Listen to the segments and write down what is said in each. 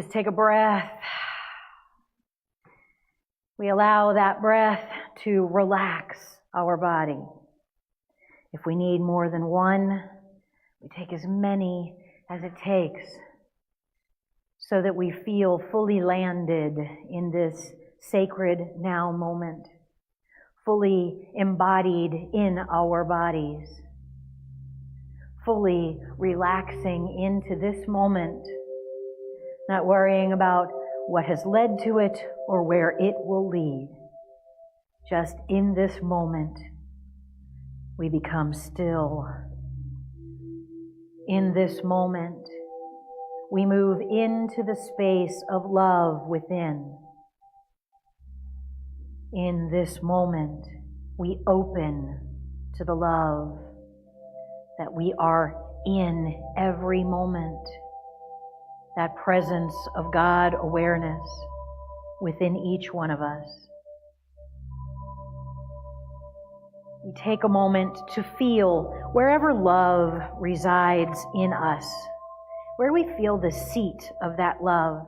just take a breath. We allow that breath to relax our body. If we need more than one, we take as many as it takes so that we feel fully landed in this sacred now moment, fully embodied in our bodies, fully relaxing into this moment, not worrying about what has led to it or where it will lead. Just in this moment, we become still. In this moment, we move into the space of love within. In this moment, we open to the love that we are in every moment. That presence of God awareness within each one of us. We take a moment to feel wherever love resides in us. Where we feel the seat of that love.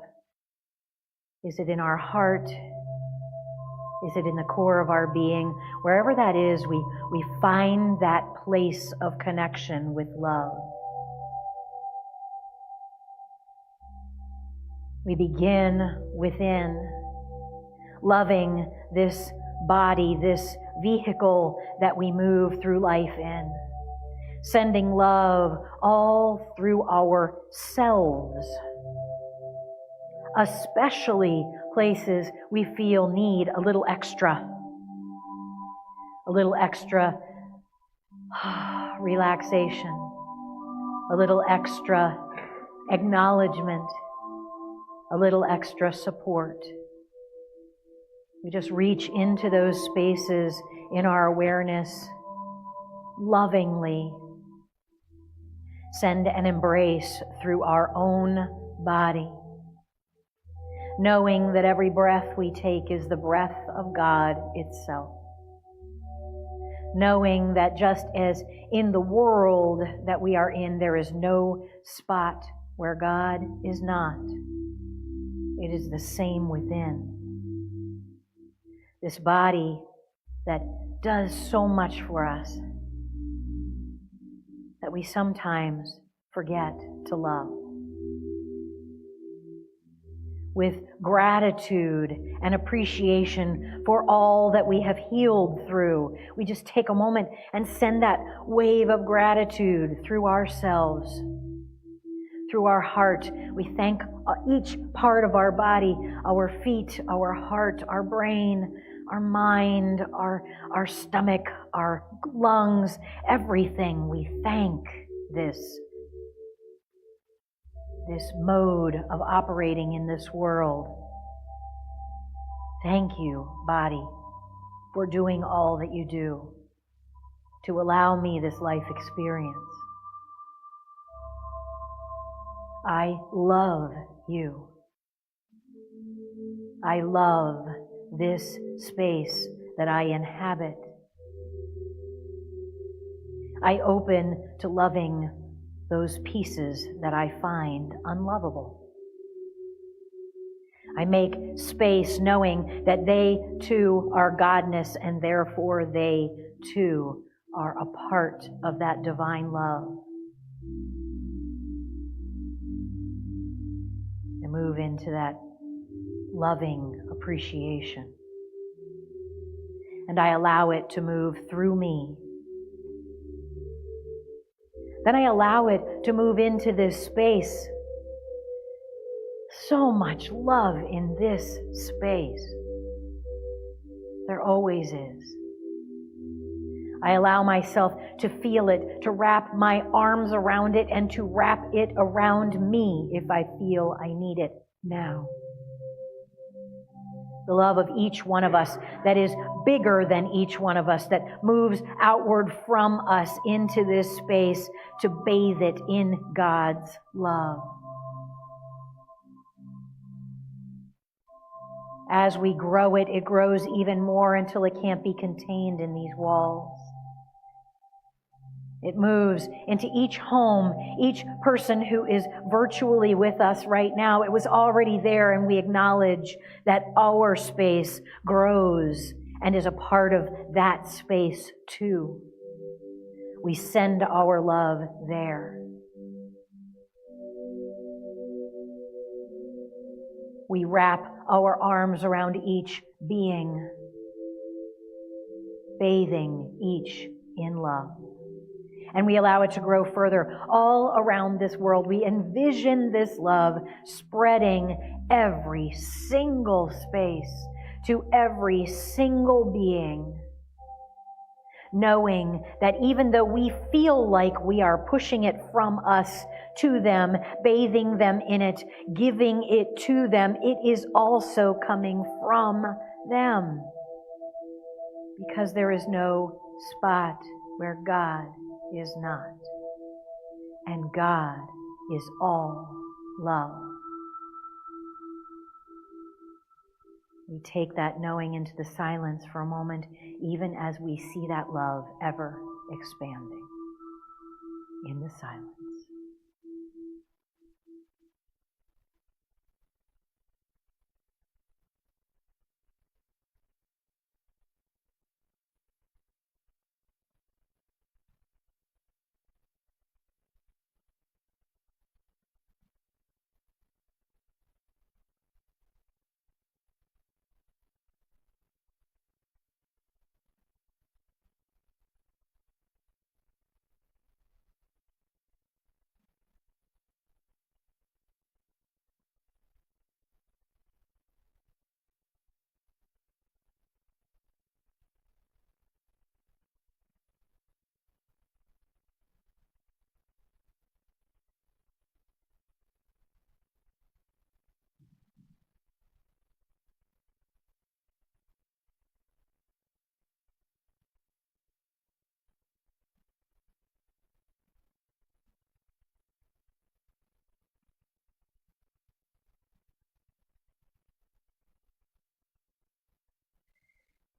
Is it in our heart? Is it in the core of our being? Wherever that is, we find that place of connection with love. We begin within, loving this body, this vehicle that we move through life in, sending love all through ourselves, especially places we feel need a little extra relaxation, a little extra acknowledgement, a little extra support. We just reach into those spaces in our awareness, lovingly send an embrace through our own body, knowing that every breath we take is the breath of God itself. Knowing that just as in the world that we are in, there is no spot where God is not. It is the same within. This body that does so much for us that we sometimes forget to love. With gratitude and appreciation for all that we have healed through, we just take a moment and send that wave of gratitude through ourselves, through our heart. We thank each part of our body, our feet, our heart, our brain, our mind, our stomach, our lungs, everything. We thank this mode of operating in this world. Thank you, body, for doing all that you do to allow me this life experience. I love you. I love this space that I inhabit. I open to loving those pieces that I find unlovable. I make space knowing that they too are Godness and therefore they too are a part of that divine love. I move into that loving appreciation. And I allow it to move through me. Then I allow it to move into this space. So much love in this space. There always is. I allow myself to feel it, to wrap my arms around it, and to wrap it around me if I feel I need it now. The love of each one of us that is bigger than each one of us, that moves outward from us into this space to bathe it in God's love. As we grow it, it grows even more until it can't be contained in these walls. It moves into each home, each person who is virtually with us right now. It was already there, and we acknowledge that our space grows and is a part of that space too. We send our love there. We wrap our arms around each being, bathing each in love. And we allow it to grow further all around this world. We envision this love spreading every single space to every single being, knowing that even though we feel like we are pushing it from us to them, bathing them in it, giving it to them, it is also coming from them. Because there is no spot where God is not. And God is all love. We take that knowing into the silence for a moment, even as we see that love ever expanding in the silence.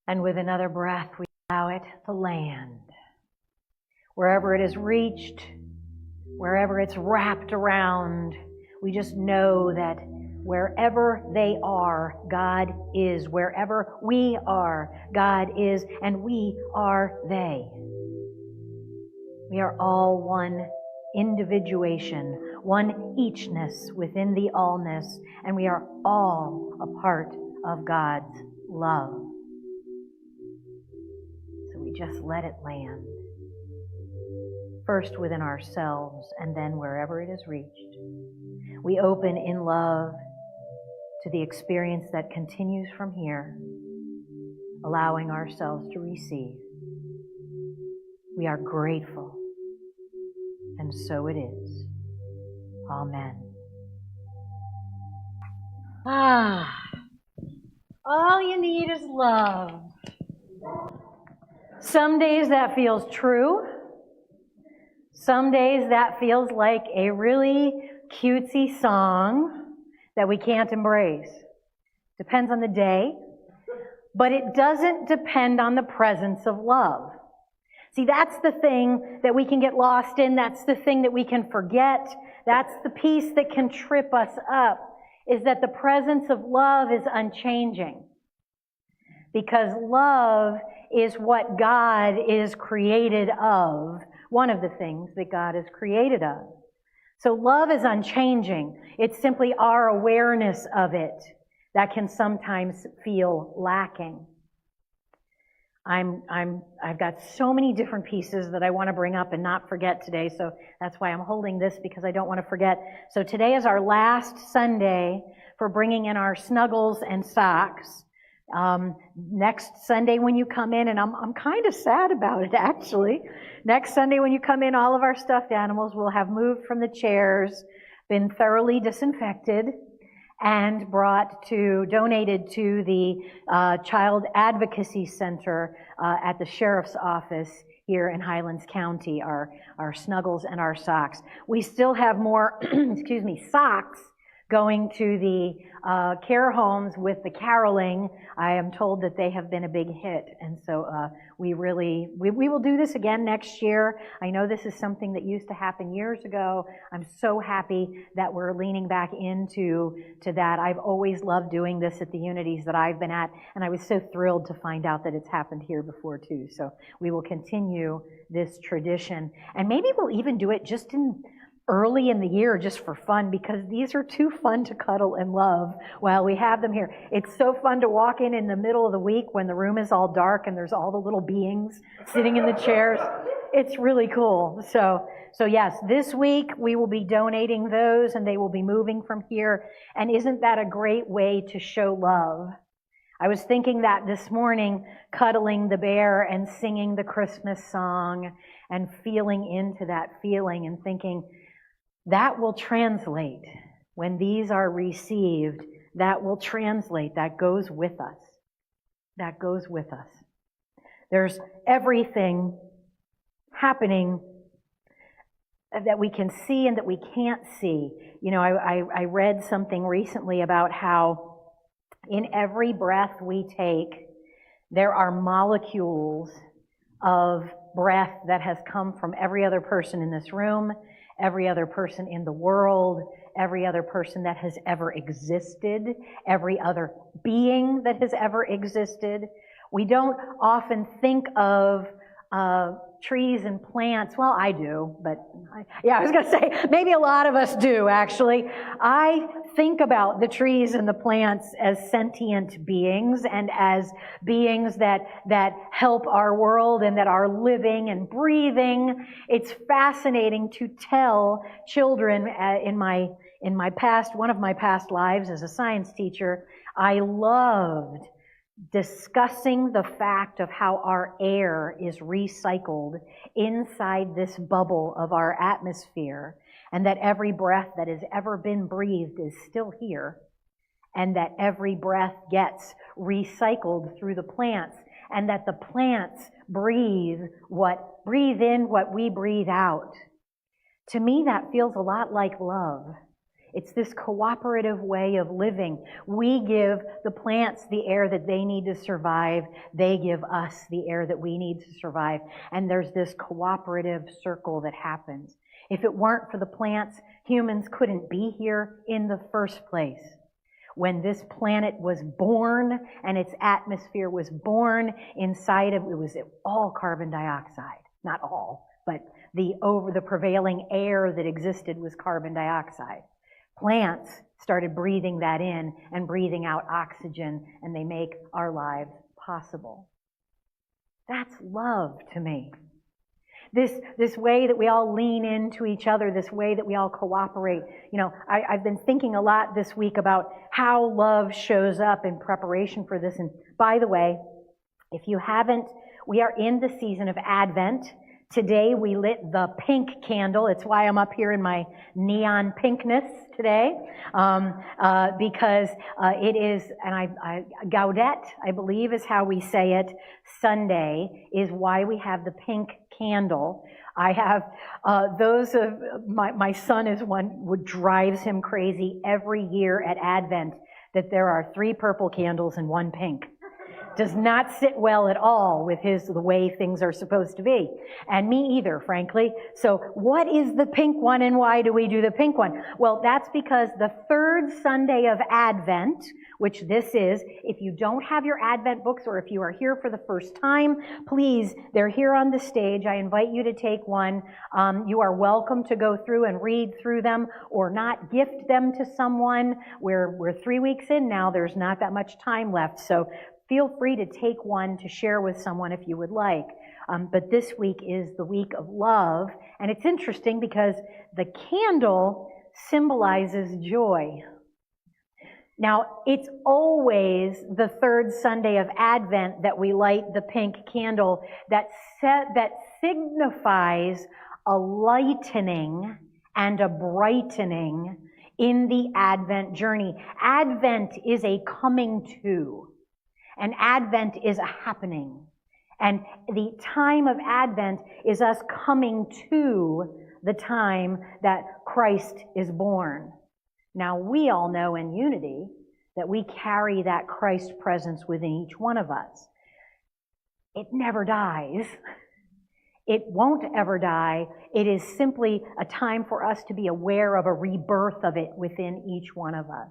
And with another breath, we allow it to land. Wherever it is reached, wherever it's wrapped around, we just know that wherever they are, God is. Wherever we are, God is, and we are they. We are all one individuation, one eachness within the allness, and we are all a part of God's love. So we just let it land. First within ourselves, and then wherever it is reached. We open in love to the experience that continues from here, allowing ourselves to receive. We are grateful, and so it is. Amen. All you need is love. Some days that feels true. Some days that feels like a really cutesy song that we can't embrace. Depends on the day. But it doesn't depend on the presence of love. See, that's the thing that we can get lost in. That's the thing that we can forget. That's the piece that can trip us up, is that the presence of love is unchanging. Because love is what God is created of. One of the things that God is created of. So love is unchanging. It's simply our awareness of it that can sometimes feel lacking. I've got so many different pieces that I want to bring up and not forget today, so that's why I'm holding this, because I don't want to forget. So today is our last Sunday for bringing in our snuggles and socks. Next Sunday when you come in, and I'm kind of sad about it actually. Next Sunday when you come in, all of our stuffed animals will have moved from the chairs, been thoroughly disinfected, and donated to the Child Advocacy Center at the Sheriff's Office here in Highlands County, our snuggles and our socks. We still have more, socks going to the care homes with the caroling. I am told that they have been a big hit, and so we will do this again next year. I know this is something that used to happen years ago. I'm so happy that we're leaning back into that. I've always loved doing this at the Unities that I've been at, and I was so thrilled to find out that it's happened here before too. So we will continue this tradition, and maybe we'll even do it just early in the year just for fun, because these are too fun to cuddle and love while we have them here. It's so fun to walk in the middle of the week when the room is all dark and there's all the little beings sitting in the chairs. It's really cool. So yes, this week we will be donating those, and they will be moving from here. And isn't that a great way to show love? I was thinking that this morning, cuddling the bear and singing the Christmas song and feeling into that feeling and thinking, that will translate when these are received. That will translate. That goes with us. That goes with us. There's everything happening that we can see and that we can't see. You know, I read something recently about how in every breath we take, there are molecules of breath that has come from every other person in this room, every other person in the world, every other person that has ever existed, every other being that has ever existed. We don't often think of trees and plants. Well, I do, but I was going to say, maybe a lot of us do, actually. I think about the trees and the plants as sentient beings and as beings that help our world and that are living and breathing. It's fascinating to tell children in my past, one of my past lives as a science teacher, I loved discussing the fact of how our air is recycled inside this bubble of our atmosphere, and that every breath that has ever been breathed is still here, and that every breath gets recycled through the plants, and that the plants breathe in what we breathe out. To me, that feels a lot like love. It's this cooperative way of living. We give the plants the air that they need to survive. They give us the air that we need to survive. And there's this cooperative circle that happens. If it weren't for the plants, humans couldn't be here in the first place. When this planet was born and its atmosphere was born, inside of it was all carbon dioxide. Not all, but the prevailing air that existed was carbon dioxide. Plants started breathing that in and breathing out oxygen, and they make our lives possible. That's love to me. This way that we all lean into each other, this way that we all cooperate. You know, I've been thinking a lot this week about how love shows up in preparation for this. And by the way, if you haven't, we are in the season of Advent. Today we lit the pink candle. It's why I'm up here in my neon pinkness today, because it is, and Gaudete, I believe is how we say it, Sunday is why we have the pink candle. I have those of my son is one what drives him crazy every year at Advent, that there are 3 purple candles and 1 pink. Does not sit well at all with the way things are supposed to be. And me either, frankly. So what is the pink one and why do we do the pink one? Well, that's because the 3rd Sunday of Advent, which this is, if you don't have your Advent books or if you are here for the first time, please, they're here on the stage. I invite you to take one. You are welcome to go through and read through them or not. Gift them to someone. We're 3 weeks in now. There's not that much time left. So feel free to take one to share with someone if you would like. But this week is the week of love. And it's interesting because the candle symbolizes joy. Now, it's always the 3rd Sunday of Advent that we light the pink candle that signifies a lightening and a brightening in the Advent journey. Advent is a coming to. And Advent is a happening. And the time of Advent is us coming to the time that Christ is born. Now, we all know in unity that we carry that Christ presence within each one of us. It never dies. It won't ever die. It is simply a time for us to be aware of a rebirth of it within each one of us.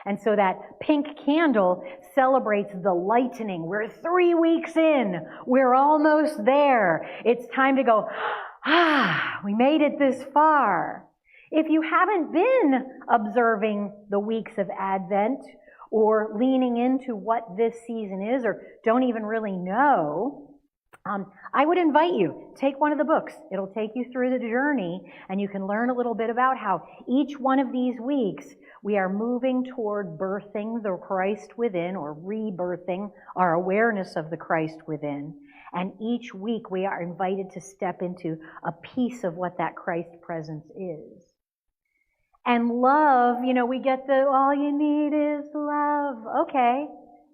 And so that pink candle celebrates the lightening. We're 3 weeks in. We're almost there. It's time to go, we made it this far. If you haven't been observing the weeks of Advent or leaning into what this season is or don't even really know, I would invite you, take one of the books. It'll take you through the journey, and you can learn a little bit about how each one of these weeks we are moving toward birthing the Christ within, or rebirthing our awareness of the Christ within. And each week we are invited to step into a piece of what that Christ presence is. And love, we get the, all you need is love. Okay.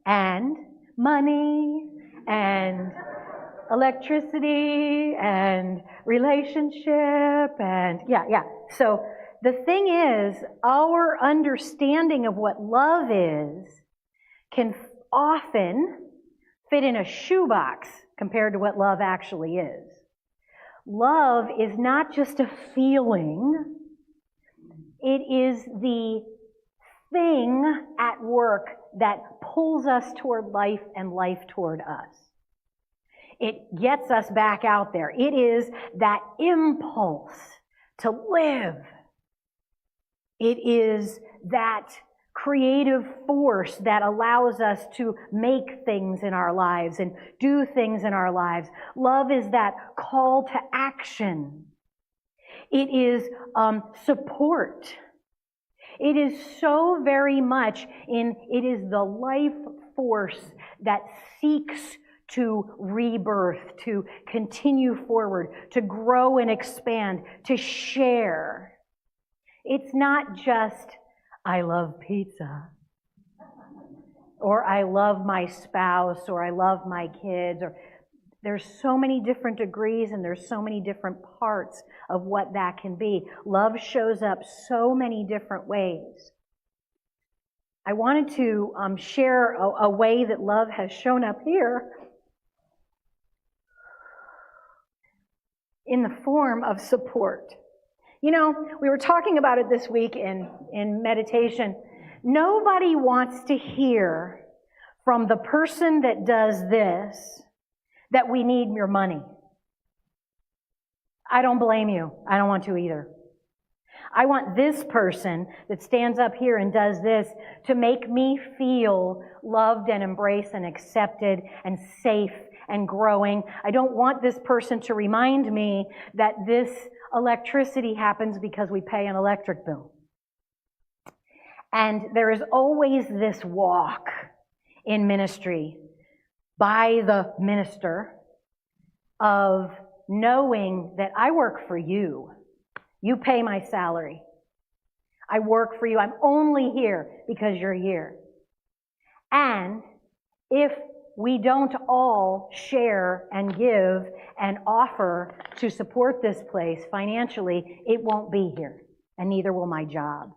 And money, and electricity, and relationship, and yeah. So the thing is, our understanding of what love is can often fit in a shoebox compared to what love actually is. Love is not just a feeling. It is the thing at work that pulls us toward life and life toward us. It gets us back out there. It is that impulse to live. It is that creative force that allows us to make things in our lives and do things in our lives. Love is that call to action. It is support. It is so very much it is the life force that seeks to rebirth, to continue forward, to grow and expand, to share. It's not just, I love pizza, or I love my spouse, or I love my kids, or there's so many different degrees and there's so many different parts of what that can be. Love shows up so many different ways. I wanted to share a way that love has shown up here in the form of support. We were talking about it this week in meditation. Nobody wants to hear from the person that does this that we need your money. I don't blame you. I don't want to either. I want this person that stands up here and does this to make me feel loved and embraced and accepted and safe and growing. I don't want this person to remind me that this electricity happens because we pay an electric bill. And there is always this walk in ministry by the minister of knowing that I work for you. You pay my salary. I work for you. I'm only here because you're here. And if we don't all share and give and offer to support this place financially, it won't be here, and neither will my job.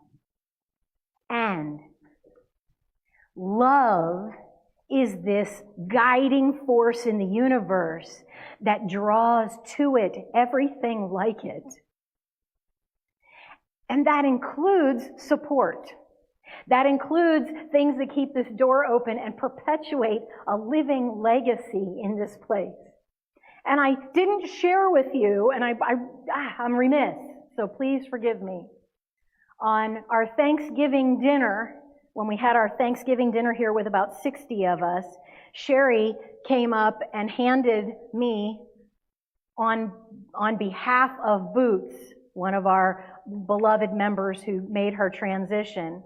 And love is this guiding force in the universe that draws to it everything like it. And that includes support. That includes things that keep this door open and perpetuate a living legacy in this place. And I didn't share with you, and I'm remiss, so please forgive me. On our Thanksgiving dinner, when we had our Thanksgiving dinner here with about 60 of us, Sherry came up and handed me, on behalf of Boots, one of our beloved members who made her transition,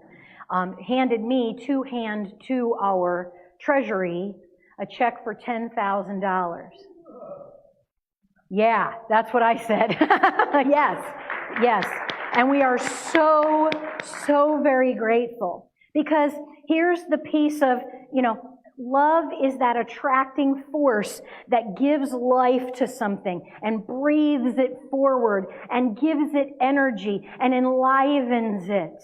handed me to hand to our treasury a check for $10,000. Yeah, that's what I said. Yes. And we are so, so very grateful. Because here's the piece of, love is that attracting force that gives life to something and breathes it forward and gives it energy and enlivens it.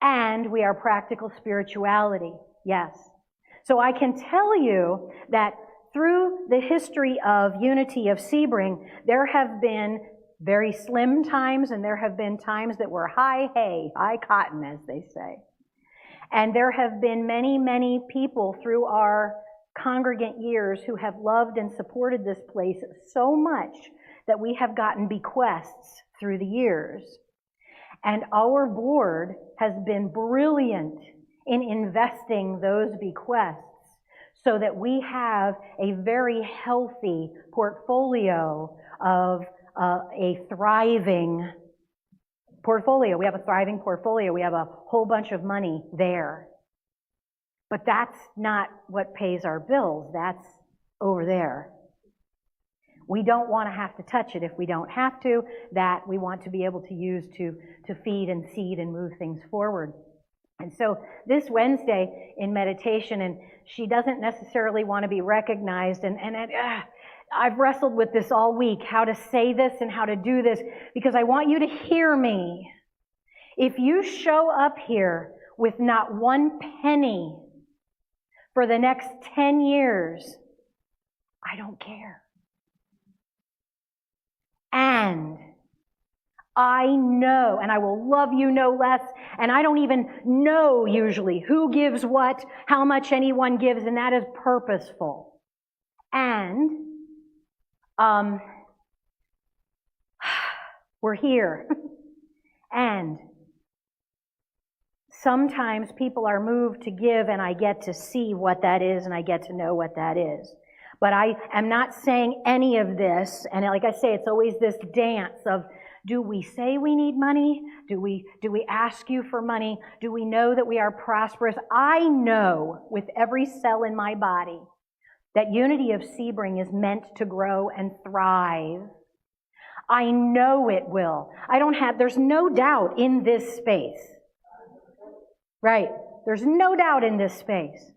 And we are practical spirituality. Yes. So I can tell you that through the history of unity of Sebring, there have been very slim times, and there have been times that were high hay, high cotton, as they say. And there have been many, many people through our congregant years who have loved and supported this place so much that we have gotten bequests through the years. And our board has been brilliant in investing those bequests so that we have a very healthy portfolio of a thriving portfolio. We have a thriving portfolio. We have a whole bunch of money there. But that's not what pays our bills. That's over there. We don't want to have to touch it if we don't have to. That we want to be able to use to feed and seed and move things forward. And so this Wednesday in meditation, and she doesn't necessarily want to be recognized, and I've wrestled with this all week, how to say this and how to do this, because I want you to hear me. If you show up here with not one penny for the next 10 years, I don't care. And I know, and I will love you no less, and I don't even know usually who gives what, how much anyone gives, and that is purposeful. And we're here. And sometimes people are moved to give, and I get to see what that is, and I get to know what that is. But I am not saying any of this, and like I say, it's always this dance of, do we say we need money? Do we ask you for money? Do we know that we are prosperous? I know with every cell in my body that unity of Sebring is meant to grow and thrive. I know it will. There's no doubt in this space. Right. There's no doubt in this space.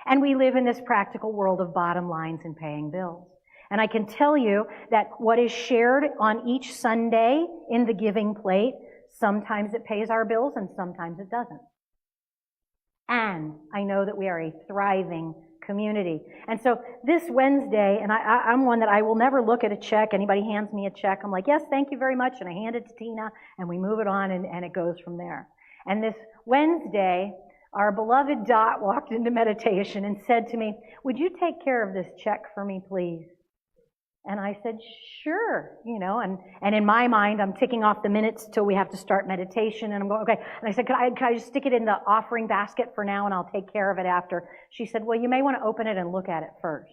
And we live in this practical world of bottom lines and paying bills. And I can tell you that what is shared on each Sunday in the giving plate, sometimes it pays our bills and sometimes it doesn't. And I know that we are a thriving community. And so this Wednesday, and I'm one that I will never look at a check. Anybody hands me a check, I'm like, yes, thank you very much. And I hand it to Tina, and we move it on, and it goes from there. And this Wednesday, our beloved Dot walked into meditation and said to me, would you take care of this check for me, please? And I said, sure, and in my mind, I'm ticking off the minutes till we have to start meditation, and I'm going, okay. And I said, can I just stick it in the offering basket for now, and I'll take care of it after? She said, well, you may want to open it and look at it first.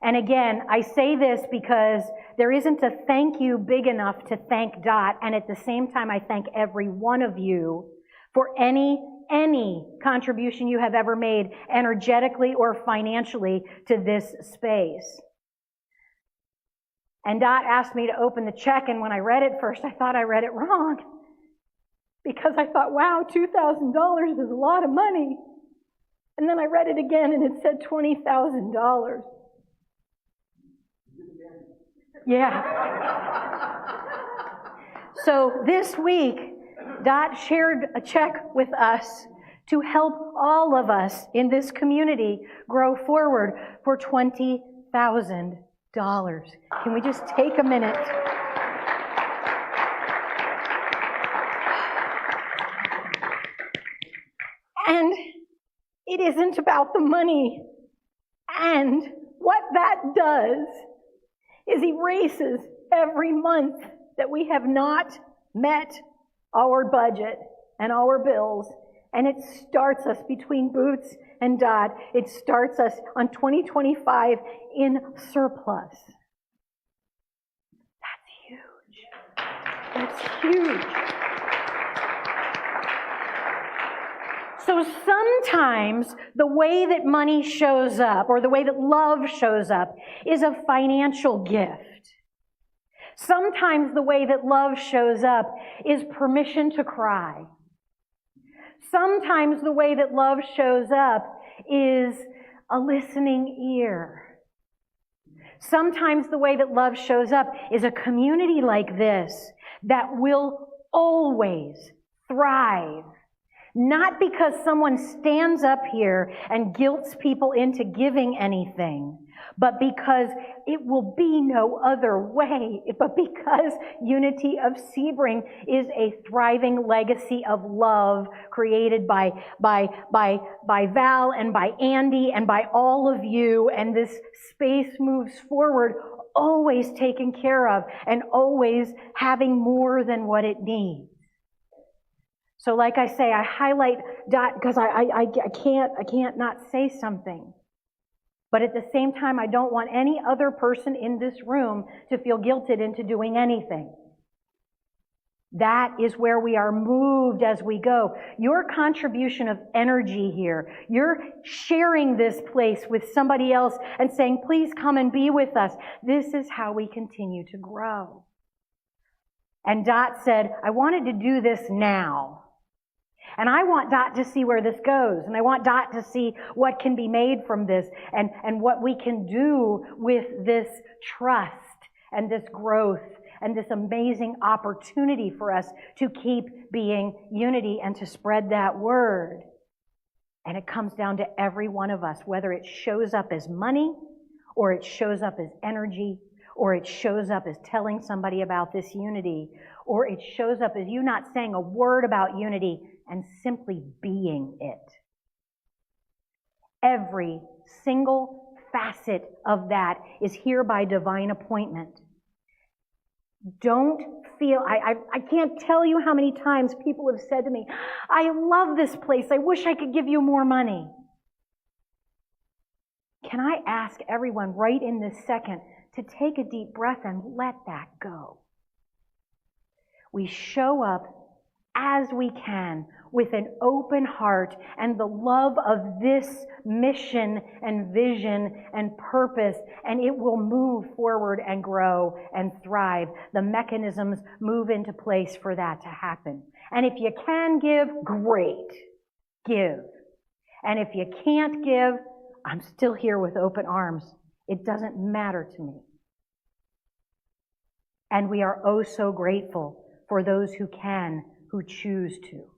And again, I say this because there isn't a thank you big enough to thank Dot, and at the same time, I thank every one of you for any contribution you have ever made, energetically or financially, to this space. And Dot asked me to open the check, and when I read it first, I thought I read it wrong. Because I thought, wow, $2,000 is a lot of money. And then I read it again, and it said $20,000. Yeah. So this week, Dot shared a check with us to help all of us in this community grow forward for $20,000. Can we just take a minute? And it isn't about the money. And what that does is erases every month that we have not met our budget and our bills. And it starts us between Boots and Dot. It starts us on 2025 in surplus. That's huge. So sometimes the way that money shows up, or the way that love shows up, is a financial gift. Sometimes the way that love shows up is permission to cry. Sometimes the way that love shows up is a listening ear. Sometimes the way that love shows up is a community like this that will always thrive. Not because someone stands up here and guilts people into giving anything, but because it will be no other way, but because Unity of Sebring is a thriving legacy of love created by Val and by Andy and by all of you, and this space moves forward, always taken care of and always having more than what it needs. So like I say, I highlight Dot because I can't not say something. But at the same time, I don't want any other person in this room to feel guilted into doing anything. That is where we are moved as we go. Your contribution of energy here, you're sharing this place with somebody else and saying, please come and be with us. This is how we continue to grow. And Dot said, I wanted to do this now. And I want Dot to see where this goes. And I want Dot to see what can be made from this and what we can do with this trust and this growth and this amazing opportunity for us to keep being unity and to spread that word. And it comes down to every one of us, whether it shows up as money or it shows up as energy or it shows up as telling somebody about this unity or it shows up as you not saying a word about unity and simply being it. Every single facet of that is here by divine appointment. Don't feel, I can't tell you how many times people have said to me, I love this place, I wish I could give you more money. Can I ask everyone right in this second to take a deep breath and let that go? We show up as we can with an open heart and the love of this mission and vision and purpose, and it will move forward and grow and thrive. The mechanisms move into place for that to happen. And if you can give, great, give. And if you can't give, I'm still here with open arms. It doesn't matter to me. And we are oh so grateful for those who can, who choose to.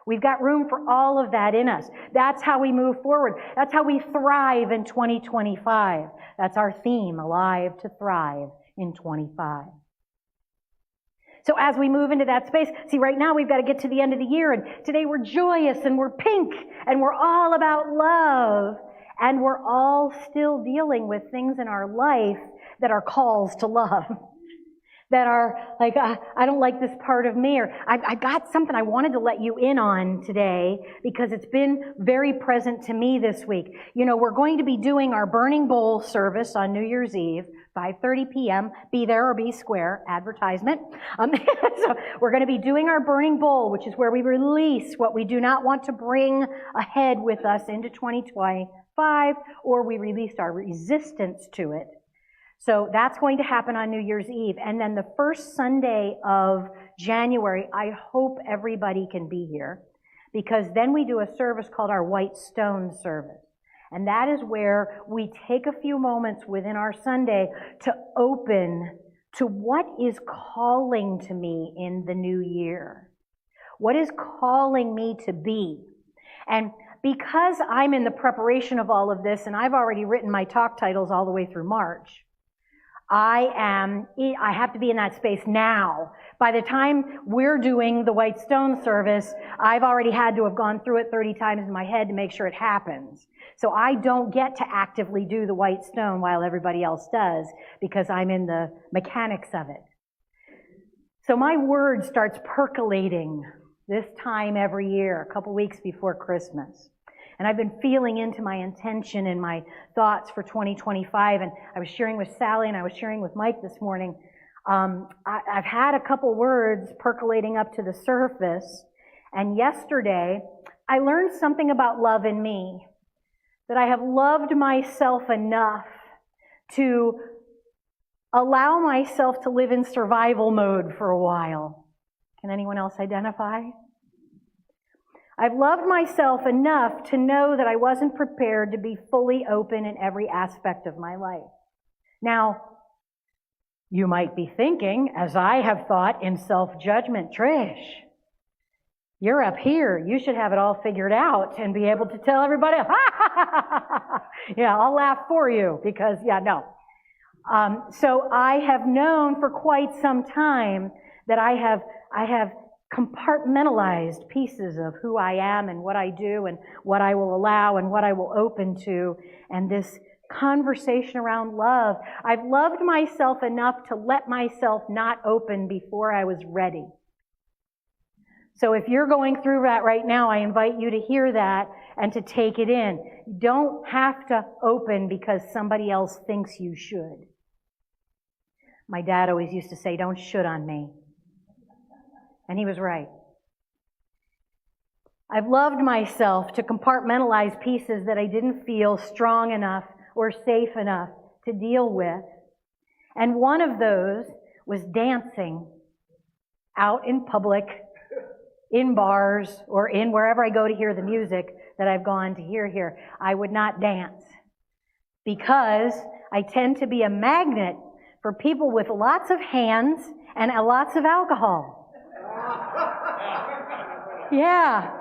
We've got room for all of that in us. That's how we move forward. That's how we thrive in 2025. That's our theme, Alive to Thrive in 25. So as we move into that space, see, right now we've got to get to the end of the year, and today we're joyous and we're pink and we're all about love, and we're all still dealing with things in our life that are calls to love. That are like, I don't like this part of me, or I got something I wanted to let you in on today because it's been very present to me this week. You know, we're going to be doing our Burning Bowl service on New Year's Eve, 5:30 p.m. Be there or be square, advertisement. So we're going to be doing our Burning Bowl, which is where we release what we do not want to bring ahead with us into 2025, or we released our resistance to it. So that's going to happen on New Year's Eve. And then the first Sunday of January, I hope everybody can be here, because then we do a service called our White Stone service. And that is where we take a few moments within our Sunday to open to what is calling to me in the new year. What is calling me to be? And because I'm in the preparation of all of this, and I've already written my talk titles all the way through March, I have to be in that space now. By the time we're doing the White Stone service, I've already had to have gone through it 30 times in my head to make sure it happens. So I don't get to actively do the White Stone while everybody else does, because I'm in the mechanics of it. So my word starts percolating this time every year, a couple weeks before Christmas. And I've been feeling into my intention and my thoughts for 2025. And I was sharing with Sally and I was sharing with Mike this morning. I've had a couple words percolating up to the surface. And yesterday, I learned something about love in me. That I have loved myself enough to allow myself to live in survival mode for a while. Can anyone else identify? I've loved myself enough to know that I wasn't prepared to be fully open in every aspect of my life. Now, you might be thinking, as I have thought in self-judgment, Trish, You're up here. You should have it all figured out and be able to tell everybody, yeah, I'll laugh for you because, yeah, no. So I have known for quite some time that I have compartmentalized pieces of who I am and what I do and what I will allow and what I will open to. And this conversation around love, I've loved myself enough to let myself not open before I was ready. So if you're going through that right now, I invite you to hear that and to take it in. You don't have to open because somebody else thinks you should. My dad always used to say, don't should on me. And he was right. I've loved myself to compartmentalize pieces that I didn't feel strong enough or safe enough to deal with. And one of those was dancing out in public, in bars, or in wherever I go to hear the music that I've gone to hear here. I would not dance because I tend to be a magnet for people with lots of hands and lots of alcohol. Yeah.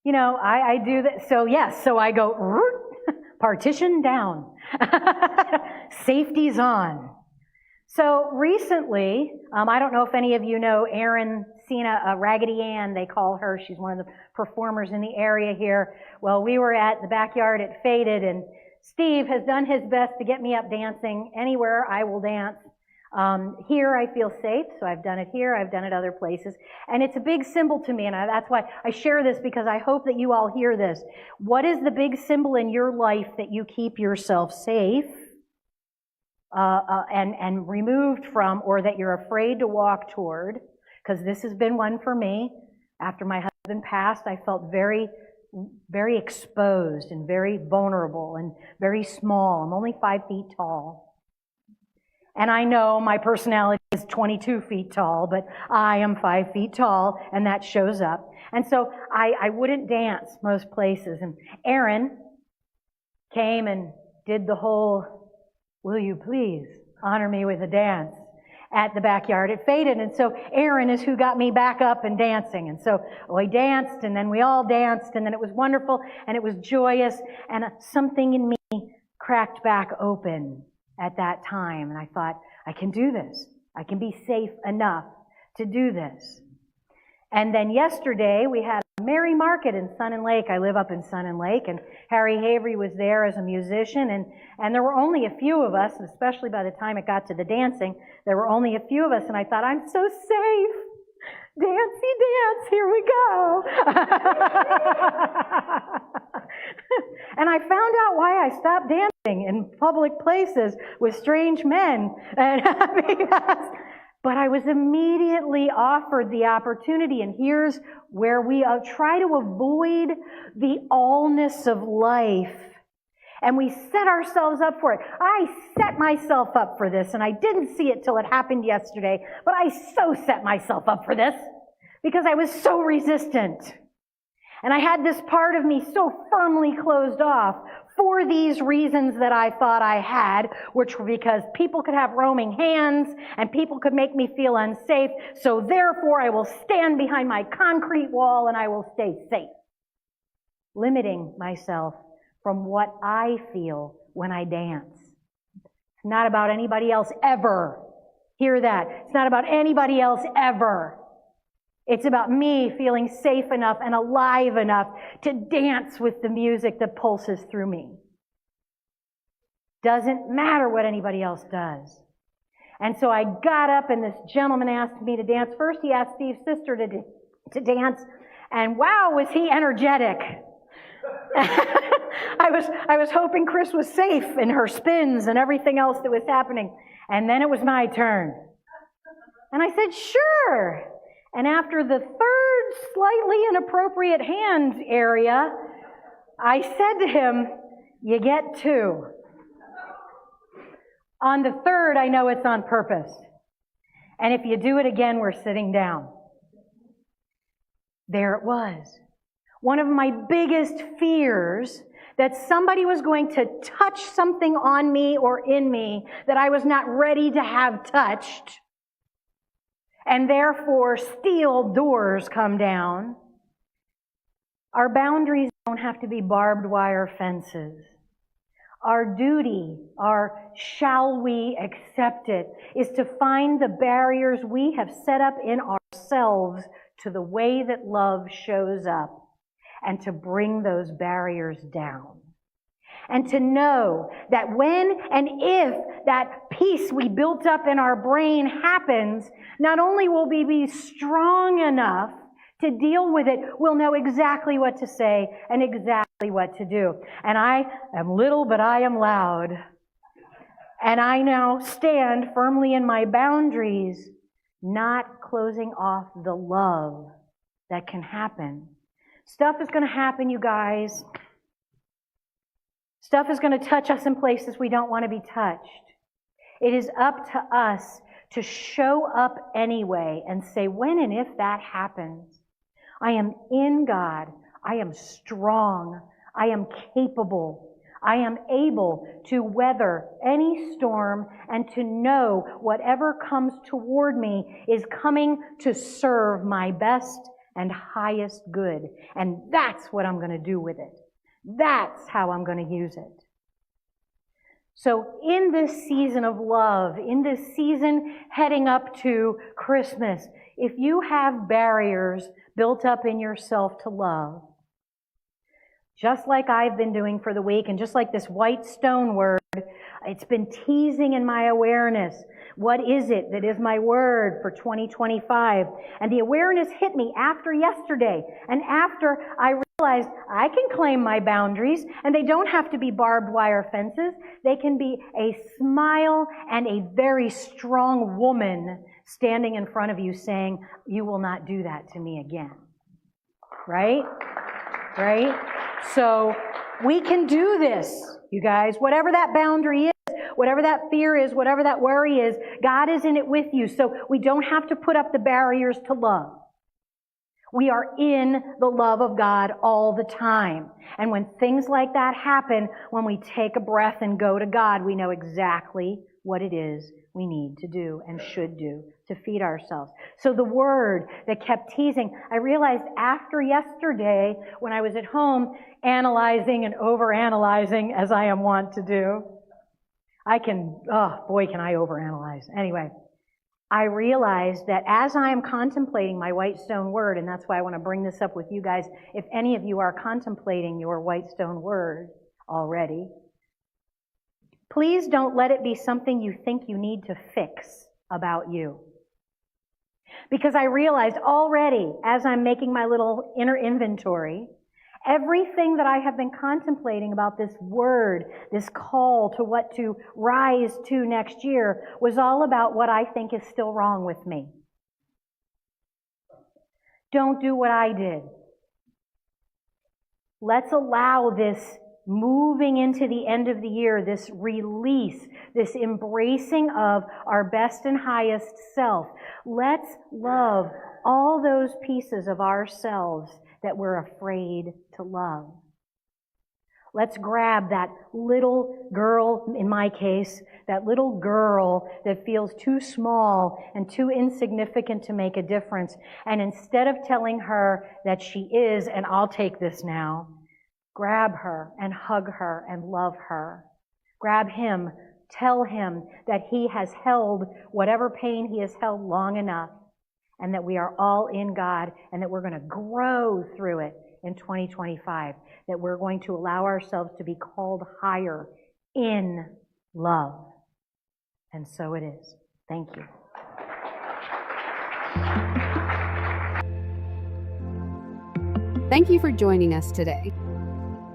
You know, I do that. So yes, so I go, partition down. Safety's on. So recently, I don't know if any of you know Erin Cena, Raggedy Ann, they call her. She's one of the performers in the area here. Well, we were at the backyard at Faded, and Steve has done his best to get me up dancing. Anywhere I will dance. Here I feel safe, so I've done it here, I've done it other places. And it's a big symbol to me, and that's why I share this, because I hope that you all hear this. What is the big symbol in your life that you keep yourself safe and removed from, or that you're afraid to walk toward? Because this has been one for me. After my husband passed, I felt very, very exposed and very vulnerable and very small. I'm only 5 feet tall. And I know my personality is 22 feet tall, but I am 5 feet tall, and that shows up. And so I wouldn't dance most places. And Erin came and did the whole, will you please honor me with a dance at the backyard at Faded. And so Erin is who got me back up and dancing. And so we danced, and then we all danced, and then it was wonderful, and it was joyous, and something in me cracked back open at that time. And I thought, I can do this. I can be safe enough to do this. And then yesterday, we had a merry market in Sun and Lake. I live up in Sun and Lake, and Harry Havery was there as a musician, and there were only a few of us, especially by the time it got to the dancing, there were only a few of us, and I thought, I'm so safe. Dancy dance, here we go. And I found out why I stopped dancing in public places with strange men. But I was immediately offered the opportunity, and here's where we try to avoid the allness of life. And we set ourselves up for it. I set myself up for this, and I didn't see it till it happened yesterday, but I so set myself up for this because I was so resistant. And I had this part of me so firmly closed off for these reasons that I thought I had, which were because people could have roaming hands and people could make me feel unsafe, so therefore I will stand behind my concrete wall and I will stay safe, limiting myself from what I feel when I dance. It's not about anybody else ever. Hear that. It's not about anybody else ever. It's about me feeling safe enough and alive enough to dance with the music that pulses through me. Doesn't matter what anybody else does. And so I got up, and this gentleman asked me to dance. First, he asked Steve's sister to dance, and wow, was he energetic. I was hoping Chris was safe in her spins and everything else that was happening. And then it was my turn. And I said, sure. And after the third slightly inappropriate hand area, I said to him, you get 2. On the third, I know it's on purpose. And if you do it again, we're sitting down. There it was. One of my biggest fears, that somebody was going to touch something on me or in me that I was not ready to have touched. and therefore steel doors come down. Our boundaries don't have to be barbed wire fences. Our duty, our shall we accept it, is to find the barriers we have set up in ourselves to the way that love shows up, and to bring those barriers down. And to know that when and if that peace we built up in our brain happens, not only will we be strong enough to deal with it, we'll know exactly what to say and exactly what to do. And I am little, but I am loud. And I now stand firmly in my boundaries, not closing off the love that can happen. Stuff is going to happen, you guys. Stuff is going to touch us in places we don't want to be touched. It is up to us to show up anyway and say, when and if that happens, I am in God. I am strong. I am capable. I am able to weather any storm and to know whatever comes toward me is coming to serve my best and highest good. And that's what I'm going to do with it. That's how I'm going to use it. So in this season of love, in this season heading up to Christmas, if you have barriers built up in yourself to love, just like I've been doing for the week, and just like this white stone word, it's been teasing in my awareness. What is it that is my word for 2025? And the awareness hit me after yesterday, and after I realized I can claim my boundaries, and they don't have to be barbed wire fences. They can be a smile and a very strong woman standing in front of you saying, you will not do that to me again. Right? Right? So we can do this, you guys. Whatever that boundary is, whatever that fear is, whatever that worry is, God is in it with you. So we don't have to put up the barriers to love. We are in the love of God all the time. And when things like that happen, when we take a breath and go to God, we know exactly what it is we need to do and should do to feed ourselves. So the word that kept teasing, I realized after yesterday when I was at home analyzing and overanalyzing as I am wont to do. Can I overanalyze. Anyway, I realized that as I am contemplating my white stone word, and that's why I want to bring this up with you guys, if any of you are contemplating your white stone word already, please don't let it be something you think you need to fix about you. Because I realized already, as I'm making my little inner inventory, everything that I have been contemplating about this word, this call to what to rise to next year, was all about what I think is still wrong with me. Don't do what I did. Let's allow this moving into the end of the year, this release, this embracing of our best and highest self. Let's love all those pieces of ourselves that we're afraid to love. Let's grab that little girl, in my case, that little girl that feels too small and too insignificant to make a difference. And instead of telling her that she is, and I'll take this now, grab her and hug her and love her. Grab him, tell him that he has held whatever pain he has held long enough, and that we are all in God, and that we're going to grow through it in 2025, that we're going to allow ourselves to be called higher in love. And so it is. Thank you. Thank you for joining us today.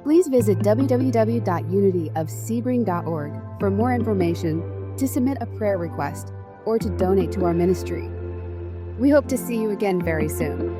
Please visit www.unityofsebring.org for more information, to submit a prayer request, or to donate to our ministry. We hope to see you again very soon.